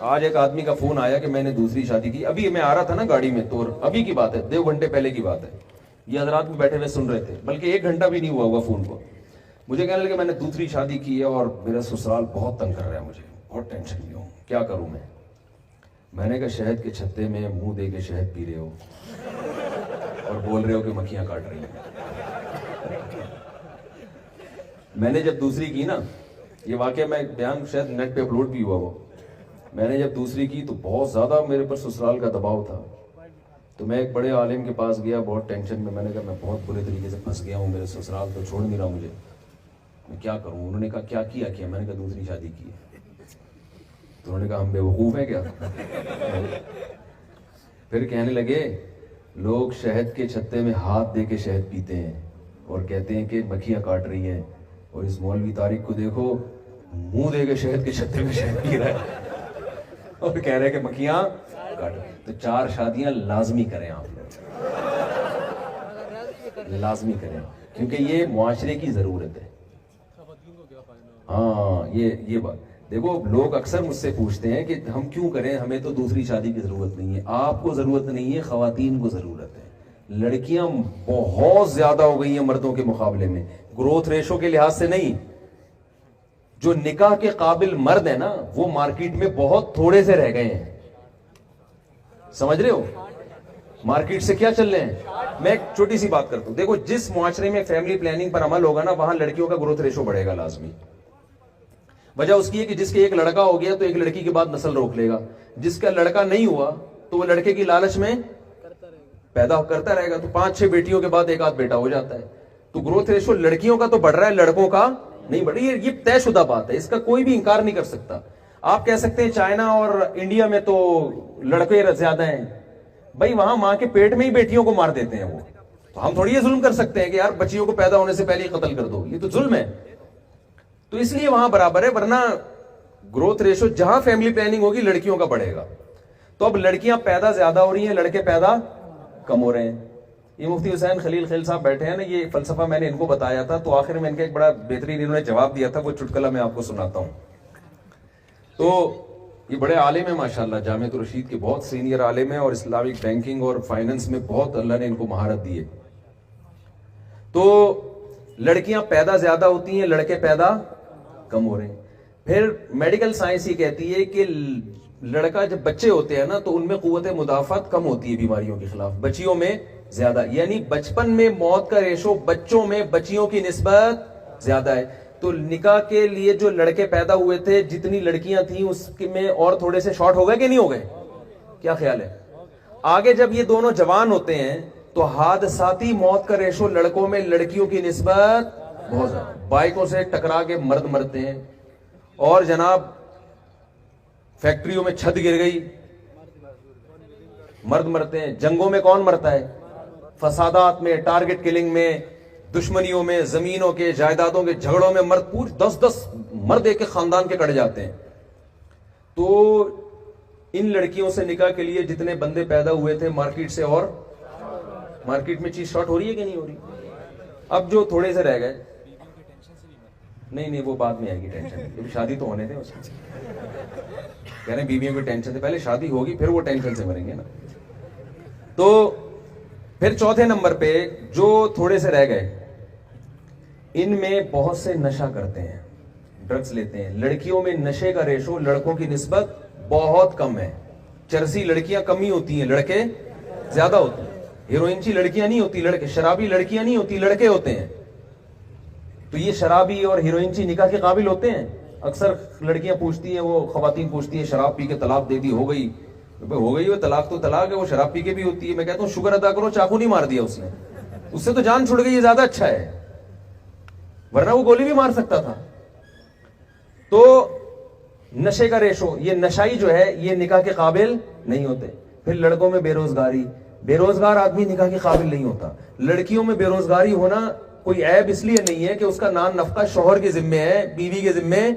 آج ایک آدمی کا فون آیا کہ میں نے دوسری شادی کی. ابھی میں آ رہا تھا نا گاڑی میں, تو ابھی کی بات ہے, 2 گھنٹے پہلے کی بات ہے. یہ حضرات بھی بیٹھے ہوئے سن رہے تھے, بلکہ 1 گھنٹہ بھی نہیں ہوا ہوگا فون کو. مجھے کہنے لگے میں نے دوسری شادی کی ہے اور میرا سسرال بہت تنگ کر رہا ہے, مجھے بہت ٹینشن میں ہوں, کیا کروں میں. میں نے کہا شہد کے چھتے میں منہ دے کے شہد پی رہے ہو اور بول رہے ہو کہ مکھیاں کاٹ رہی ہیں. میں نے جب دوسری کی نا, یہ واقعہ میں بیان شاید نیٹ پہ اپلوڈ بھی ہوا وہ, میں نے جب دوسری کی تو بہت زیادہ میرے پر سسرال کا دباؤ تھا. تو میں ایک بڑے عالم کے پاس گیا بہت ٹینشن میں. میں نے کہا میں بہت برے طریقے سے پھنس گیا ہوں, میرے سسرال تو چھوڑ نہیں رہا مجھے, میں کیا کروں. انہوں نے کہا کیا کیا. میں نے کہا دوسری شادی کی ہے. تو انہوں نے کہا ہم بے وقوف ہیں کیا. پھر کہنے لگے لوگ شہد کے چھتے میں ہاتھ دے کے شہد پیتے ہیں اور کہتے ہیں کہ مکھیاں کاٹ رہی ہیں, اور اس مولوی طارق کو دیکھو منہ دے کے شہد کے چھتے میں شہد پی رہا ہے اور کہہ رہے کہ مکھیاں کاٹ. تو 4 شادیاں لازمی کریں آپ لوگ, لازمی کریں, کیونکہ یہ معاشرے کی ضرورت ہے. ہاں یہ بات دیکھو, لوگ اکثر مجھ سے پوچھتے ہیں کہ ہم کیوں کریں, ہمیں تو دوسری شادی کی ضرورت نہیں ہے. آپ کو ضرورت نہیں ہے, خواتین کو ضرورت ہے. لڑکیاں بہت زیادہ ہو گئی ہیں مردوں کے مقابلے میں, گروتھ ریشو کے لحاظ سے نہیں. جو نکاح کے قابل مرد ہیں نا وہ مارکیٹ میں بہت تھوڑے سے رہ گئے ہیں. سمجھ رہے ہو مارکیٹ سے کیا چل رہے ہیں. میں ایک چھوٹی سی بات کرتا ہوں, دیکھو جس معاشرے میں فیملی پلاننگ پر عمل ہوگا نا وہاں لڑکیوں کا گروتھ ریشو بڑھے گا لازمی. وجہ اس کی ہے کہ جس کے ایک لڑکا ہو گیا تو ایک لڑکی کے بعد نسل روک لے گا, جس کا لڑکا نہیں ہوا تو وہ لڑکے کی لالچ میں پیدا کرتا رہے گا, تو 5-6 بیٹیوں کے بعد 1 آدھ بیٹا ہو جاتا ہے. تو گروتھ ریشو لڑکیوں کا تو بڑھ رہا ہے, لڑکوں کا نہیں بڑھ رہی. یہ طے شدہ بات ہے, اس کا کوئی بھی انکار نہیں کر سکتا. آپ کہہ سکتے ہیں چائنا اور انڈیا میں تو لڑکے زیادہ ہیں, بھائی وہاں ماں کے پیٹ میں ہی بیٹیوں کو مار دیتے ہیں وہ, تو ہم تھوڑی یہ ظلم کر سکتے ہیں کہ یار بچیوں کو پیدا ہونے سے پہلے ہی قتل کر دو, یہ تو ظلم ہے. تو اس لیے وہاں برابر ہے, ورنہ گروتھ ریشو جہاں فیملی پلاننگ ہوگی لڑکیوں کا بڑھے گا. تو اب لڑکیاں پیدا زیادہ ہو رہی ہیں, لڑکے پیدا کم ہو رہے ہیں. یہ مفتی حسین خلیل خیل صاحب بیٹھے ہیں نا, یہ فلسفہ میں نے ان کو بتایا تھا, تو آخر میں ان کا ایک بڑا بہترین انہوں نے جواب دیا تھا, وہ چٹکلا میں آپ کو سناتا ہوں. تو یہ بڑے عالم ہیں ماشاءاللہ, جامعۃ الرشید کے بہت سینئر عالم ہیں, اور اسلامک بینکنگ اور فائننس میں بہت اللہ نے ان کو مہارت دی ہے. تو لڑکیاں پیدا زیادہ ہوتی ہیں, لڑکے پیدا کم ہو رہے ہیں. پھر میڈیکل سائنس یہ کہتی ہے کہ لڑکا جب بچے ہوتے ہیں نا تو ان میں قوت مدافعت کم ہوتی ہے بیماریوں کے خلاف, بچیوں میں زیادہ. یعنی بچپن میں موت کا ریشو بچوں میں بچیوں کی نسبت زیادہ ہے. تو نکاح کے لیے جو لڑکے پیدا ہوئے تھے, جتنی لڑکیاں تھیں اس میں اور تھوڑے سے شارٹ ہو گئے کہ نہیں ہو گئے, کیا خیال ہے. آگے جب یہ دونوں جوان ہوتے ہیں تو حادثاتی موت کا ریشو لڑکوں میں لڑکیوں کی نسبت بہت زیادہ. بائکوں سے ٹکرا کے مرد مرتے ہیں, اور جناب فیکٹریوں میں چھت گر گئی مرد مرتے ہیں. جنگوں میں کون مرتا ہے, فسادات میں, ٹارگٹ کلنگ میں, دشمنیوں میں, زمینوں کے جائیدادوں کے جھگڑوں میں مرد پور 10 مرد ایک خاندان کے کٹ جاتے ہیں. تو ان لڑکیوں سے نکاح کے لیے جتنے بندے پیدا ہوئے تھے مارکیٹ سے, اور مارکیٹ میں چیز شارٹ ہو رہی ہے کہ نہیں ہو رہی. اب جو تھوڑے سے رہ گئے, نہیں وہ بعد میں آئے گی ٹینشن, شادی تو ہونے دیں اس میں. کہہ رہے ہیں بیویوں کی ٹینشن سے پہلے شادی ہوگی پھر وہ ٹینشن سے مریں گے نا. تو پھر چوتھے نمبر پہ جو تھوڑے سے رہ گئے, ان میں بہت سے نشہ کرتے ہیں, ڈرگز لیتے ہیں. لڑکیوں میں نشے کا ریشو لڑکوں کی نسبت بہت کم ہے. چرسی لڑکیاں کم ہی ہوتی ہیں, لڑکے زیادہ ہوتے ہیں. ہیروئنچی لڑکیاں نہیں ہوتی, لڑکے. شرابی لڑکیاں نہیں ہوتی, لڑکے ہوتے ہیں. تو یہ شرابی اور ہیروئنچی نکاح کے قابل ہوتے ہیں. اکثر لڑکیاں پوچھتی ہیں, وہ خواتین پوچھتی ہیں شراب پی کے طلاق دے دی, ہو گئی وہ طلاق تو طلاق ہے, وہ شراب پی کے بھی ہوتی ہے. میں کہتا ہوں شکر ادا کرو چاقو نہیں مار دیا اس نے, اس سے تو جان چھوڑ گئی, یہ زیادہ اچھا ہے, ورنہ وہ گولی بھی مار سکتا تھا. تو نشے کا ریشو, یہ نشائی جو ہے یہ نکاح کے قابل نہیں ہوتے. پھر لڑکوں میں بے روزگاری, بے روزگار آدمی نکاح کے قابل نہیں ہوتا. لڑکیوں میں بے روزگاری ہونا کوئی عیب اس لیے نہیں ہے کہ اس کا نان نفقہ شوہر کے ذمے ہے, بیوی کے ذمے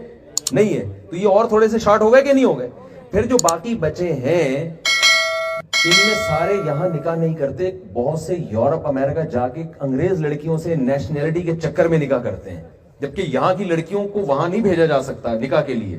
نہیں ہے. تو یہ اور تھوڑے سے شارٹ ہو گئے کہ نہیں ہو گئے. پھر جو باقی بچے ہیں ان میں سارے یہاں نکاح نہیں کرتے, بہت سے یورپ امریکہ جا کے انگریز لڑکیوں سے نیشنلٹی کے چکر میں نکاح کرتے ہیں, جبکہ یہاں کی لڑکیوں کو وہاں نہیں بھیجا جا سکتا نکاح کے لیے.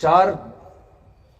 4